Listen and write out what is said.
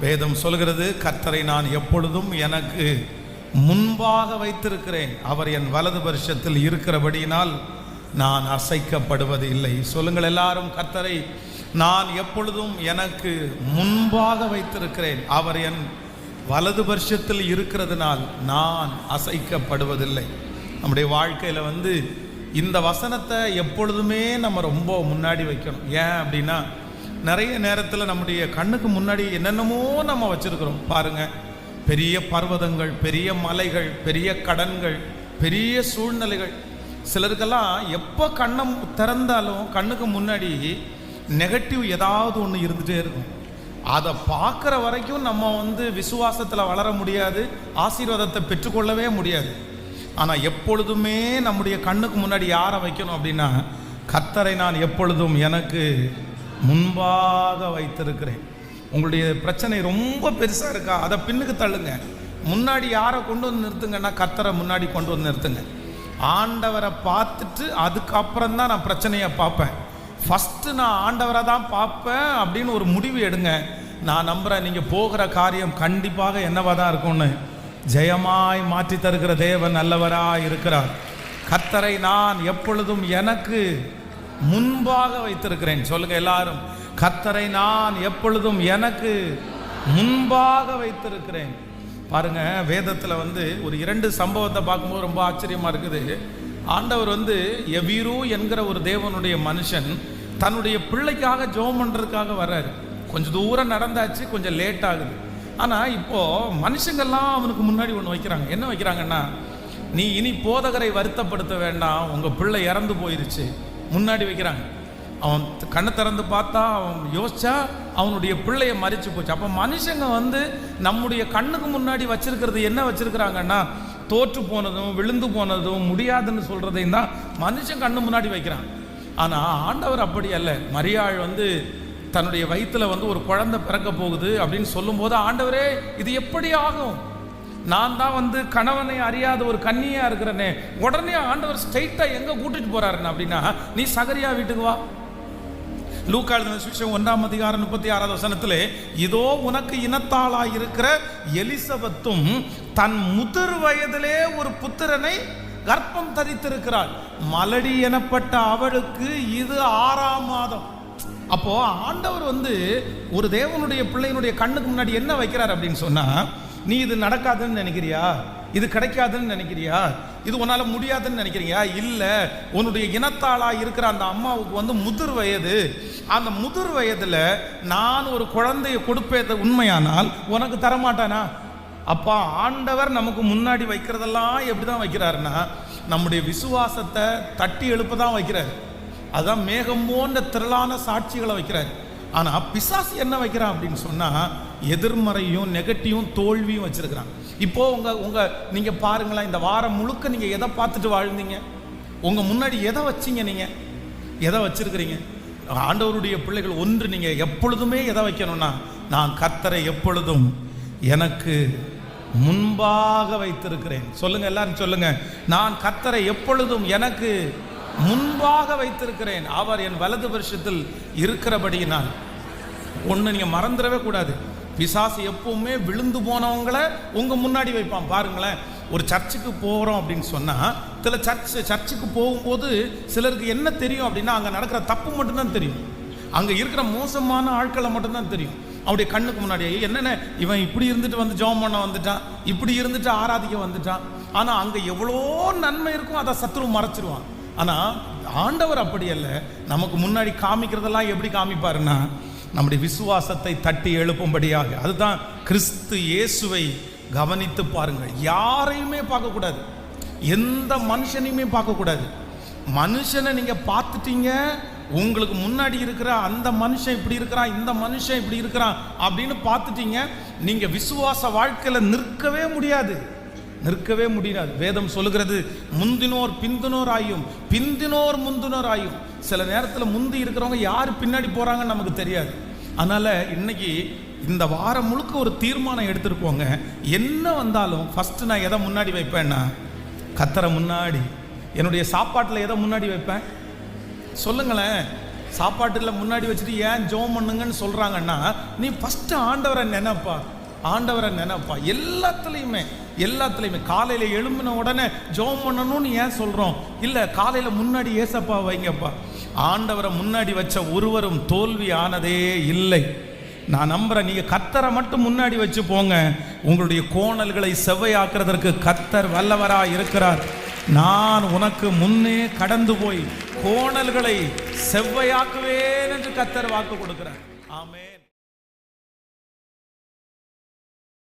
வேதம் சொல்கிறது, கர்த்தரை நான் எப்பொழுதும் எனக்கு முன்பாக வைத்திருக்கிறேன், அவர் என் வலது பரிசத்தில் இருக்கிறபடியினால் நான் அசைக்கப்படுவது இல்லை. சொல்லுங்கள் எல்லாரும், கர்த்தரை நான் எப்பொழுதும் எனக்கு முன்பாக வைத்திருக்கிறேன், அவர் என் வலது பரிசத்தில் இருக்கிறதுனால் நான் அசைக்கப்படுவதில்லை. நம்முடைய வாழ்க்கையில் இந்த வசனத்தை எப்பொழுதுமே நம்ம ரொம்ப முன்னாடி வைக்கணும். ஏன் அப்படின்னா, நிறைய நேரத்தில் நம்முடைய கண்ணுக்கு முன்னாடி என்னென்னமோ நம்ம வச்சுருக்கிறோம் பாருங்கள். பெரிய பர்வதங்கள், பெரிய மலைகள், பெரிய கடன்கள், பெரிய சூழ்நிலைகள். சிலருக்கெல்லாம் எப்போ கண்ணை திறந்தாலும் கண்ணுக்கு முன்னாடி நெகட்டிவ் ஏதாவது ஒன்று இருந்துகிட்டே இருக்கும். அதை பார்க்குற வரைக்கும் நம்ம விசுவாசத்தில் வளர முடியாது, ஆசீர்வாதத்தை பெற்றுக்கொள்ளவே முடியாது. ஆனால் எப்பொழுதுமே நம்முடைய கண்ணுக்கு முன்னாடி யாரை வைக்கணும் அப்படின்னா, கர்த்தரை நான் எப்பொழுதும் எனக்கு முன்பாக வைத்திருக்கிறேன். உங்களுடைய பிரச்சனை ரொம்ப பெருசாக இருக்கா, அதை பின்னுக்கு தள்ளுங்க. முன்னாடி யாரை கொண்டு வந்து நிறுத்துங்கன்னா, கர்த்தரை முன்னாடி கொண்டு வந்து நிறுத்துங்க. ஆண்டவரை பார்த்துட்டு அதுக்கப்புறம் தான் நான் பிரச்சனையை பார்ப்பேன். ஃபஸ்ட்டு நான் ஆண்டவரை தான் பார்ப்பேன் அப்படின்னு ஒரு முடிவு எடுங்க. நான் நம்புகிறேன், நீங்கள் போகிற காரியம் கண்டிப்பாக என்னவாக தான் இருக்கும்னு. ஜெயமாய் மாற்றி தருகிற தேவன் நல்லவராய் இருக்கிறார். கர்த்தரை நான் எப்பொழுதும் எனக்கு முன்பாக வைத்திருக்கிறேன். சொல்லுங்க எல்லாரும், கர்த்தரை நான் எப்பொழுதும் எனக்கு முன்பாக வைத்திருக்கிறேன். பாருங்க, வேதத்தில் ஒரு 2 சம்பவத்தை பார்க்கும்போது ரொம்ப ஆச்சரியமாக இருக்குது. ஆண்டவர் எவீரு என்கிற ஒரு தேவனுடைய மனுஷன் தன்னுடைய பிள்ளைக்காக ஜெபம் பண்ணுறதுக்காக வர்றாரு. கொஞ்சம் தூரம் நடந்தாச்சு, கொஞ்சம் லேட் ஆகுது. ஆனால் இப்போது மனுஷங்கள்லாம் அவனுக்கு முன்னாடி ஒன்று வைக்கிறாங்க. என்ன வைக்கிறாங்கன்னா, நீ இனி போதகரை வருத்தப்படுத்த வேண்டாம், உங்கள் பிள்ளை இறந்து போயிருச்சு முன்னாடி வைக்கிறாங்க. அவன் கண்ணை திறந்து பார்த்தா, அவன் யோசிச்சா அவனுடைய பிள்ளைய மறிச்சு போச்சு. அப்போ மனுஷங்க நம்முடைய கண்ணுக்கு முன்னாடி வச்சிருக்கிறது என்ன வச்சிருக்கிறாங்கன்னா, தோற்று போனதும் விழுந்து போனதும் முடியாதுன்னு சொல்கிறதையும் தான் மனுஷன் கண்ணு முன்னாடி வைக்கிறான். ஆனால் ஆண்டவர் அப்படி அல்ல. மரியாள் தன்னுடைய வயிற்றில் ஒரு குழந்தை பிறக்க போகுது அப்படின்னு சொல்லும்போது, ஆண்டவரே இது எப்படி ஆகும், நான் தான் கணவனை அறியாத ஒரு கன்னியாக இருக்கிறேனே. உடனே ஆண்டவர் ஸ்ட்ரைட்டாக எங்கே கூட்டிகிட்டு போகிறாருன்னு அப்படின்னா, நீ சகரியா வீட்டுக்கு வா. லூக்கா எழுதின சுவிசேஷம் 1ஆம் அதிகாரம் 36வது வசனத்திலே, இதோ உனக்கு இனத்தாளாய் இருக்கிற எலிசபெத்தும் தன் முதிர் வயதிலே ஒரு புத்திரனை கர்ப்பம் தரித்திருக்கிறாள். மலடி எனப்பட்ட அவளுக்கு இது 6ஆம் மாதம். அப்போ ஆண்டவர் ஒரு தேவனுடைய பிள்ளையினுடைய கண்ணுக்கு முன்னாடி என்ன வைக்கிறார் அப்படின்னு சொன்னா, நீ இது நடக்காதுன்னு நினைக்கிறியா, இது கிடைக்காதுன்னு நினைக்கிறியா, இது உன்னால முடியாதுன்னு நினைக்கிறியா? இல்லை, உன்னுடைய இனத்தாளா இருக்கிற அந்த அம்மாவுக்கு முதிர் வயது. அந்த முதிர் வயதுல நான் ஒரு குழந்தைய கொடுப்பது உண்மையானால் உனக்கு தரமாட்டானா? அப்பா, ஆண்டவர் நமக்கு முன்னாடி வைக்கிறதெல்லாம் எப்படிதான் வைக்கிறாருன்னா, நம்முடைய விசுவாசத்தை தட்டி எழுப்பதான் வைக்கிறார். அதுதான் மேகம் போன்ற திரளான சாட்சிகளை வைக்கிறார். ஆனால் பிசாசு என்ன வைக்கிறான் அப்படின்னு சொன்னால், எதிர்மறையும் நெகட்டிவும் தோல்வியும் வச்சிருக்கிறான். இப்போ நீங்கள் பாருங்களேன், இந்த வாரம் முழுக்க நீங்கள் எதை பார்த்துட்டு வாழ்ந்தீங்க? உங்கள் முன்னாடி எதை வச்சிங்க? நீங்கள் எதை வச்சிருக்கிறீங்க? ஆண்டவருடைய பிள்ளைகள் ஒன்று, நீங்கள் எப்பொழுதுமே எதை வைக்கணும்னா, நான் கர்த்தரை எப்பொழுதும் எனக்கு முன்பாக வைத்திருக்கிறேன். சொல்லுங்க எல்லாரும், சொல்லுங்க, நான் கர்த்தரை எப்பொழுதும் எனக்கு முன்பாக வைத்திருக்கிறேன், அவர் என் வலது பரிசத்தில் இருக்கிறபடியினால். ஒன்று நீங்கள் மறந்துடவே கூடாது, பிசாசு எப்பவுமே விழுந்து போனவங்களை உங்கள் முன்னாடி வைப்பான். பாருங்களேன், ஒரு சர்ச்சுக்கு போகிறோம் அப்படின்னு சொன்னால், சில சர்ச்சுக்கு போகும்போது சிலருக்கு என்ன தெரியும் அப்படின்னா, அங்கே நடக்கிற தப்பு மட்டும்தான் தெரியும், அங்கே இருக்கிற மோசமான ஆட்களை மட்டும்தான் தெரியும். அவருடைய கண்ணுக்கு முன்னாடி என்னென்ன, இவன் இப்படி இருந்துட்டு ஜெபம் பண்ண வந்துட்டான், இப்படி இருந்துட்டு ஆராதிக்க வந்துட்டான். ஆனால் அங்கே எவ்வளோ நன்மை இருக்கும், அதை சத்துரு மறைச்சிருவான். ஆனால் ஆண்டவர் அப்படி அல்ல. நமக்கு முன்னாடி காமிக்கிறதெல்லாம் எப்படி காமிப்பாருன்னா, நம்முடைய விசுவாசத்தை தட்டி எழுப்பும்படியாக. அதுதான் கிறிஸ்து இயேசுவை கவனித்து பாருங்கள். யாரையுமே பார்க்கக்கூடாது, எந்த மனுஷனையுமே பார்க்கக்கூடாது. மனுஷனை நீங்கள் பார்த்துட்டீங்க, உங்களுக்கு முன்னாடி இருக்கிற அந்த மனுஷன் இப்படி இருக்கிறான், இந்த மனுஷன் இப்படி இருக்கிறான் அப்படின்னு பார்த்துட்டீங்க, நீங்கள் விசுவாச வாழ்க்கையில் நிற்கவே முடியாது. வேதம் சொல்லுகிறது, முந்தினோர் பிந்தினோர் ஆயும், பிந்தினோர் முந்தினோர் ஆயும். சில நேரத்தில் முந்தி இருக்கிறவங்க யார் பின்னாடி போகிறாங்கன்னு நமக்கு தெரியாது. அதனால் இன்னைக்கு இந்த வாரம் முழுக்க ஒரு தீர்மானம் எடுத்துகிட்டு போங்க. என்ன வந்தாலும் ஃபஸ்ட்டு நான் எதை முன்னாடி வைப்பேன்னா, கர்த்தரை முன்னாடி. என்னுடைய சாப்பாட்டில் எதை முன்னாடி வைப்பேன் சொல்லுங்களேன்? சாப்பாட்டில் முன்னாடி வச்சுட்டு ஏன் ஜெபம் பண்ணுங்கன்னு சொல்கிறாங்கன்னா, நீ ஃபஸ்ட்டு ஆண்டவரை நினைப்பா, ஆண்டவரை நினைப்பா. எல்லாத்துலேயுமே காலையில் எழும்பின உடனே ஜெபம் பண்ணணும்னு ஏன் சொல்கிறோம்? இல்லை, காலையில் முன்னாடி ஏசப்பா வைங்கப்பா. ஆண்டவரை முன்னாடி வச்ச ஒருவரும் தோல்வி ஆனதே இல்லை. நான் நம்புகிறேன், நீங்கள் கர்த்தரை மட்டும் முன்னாடி வச்சு போங்க. உங்களுடைய கோணல்களை செவ்வையாக்குறதற்கு கர்த்தர் வல்லவராக இருக்கிறார். நான் உனக்கு முன்னே கடந்து போய் கோணல்களை செவ்வையாக்குவேன் என்று கர்த்தர் வாக்கு கொடுக்கிறார். ஆமென்.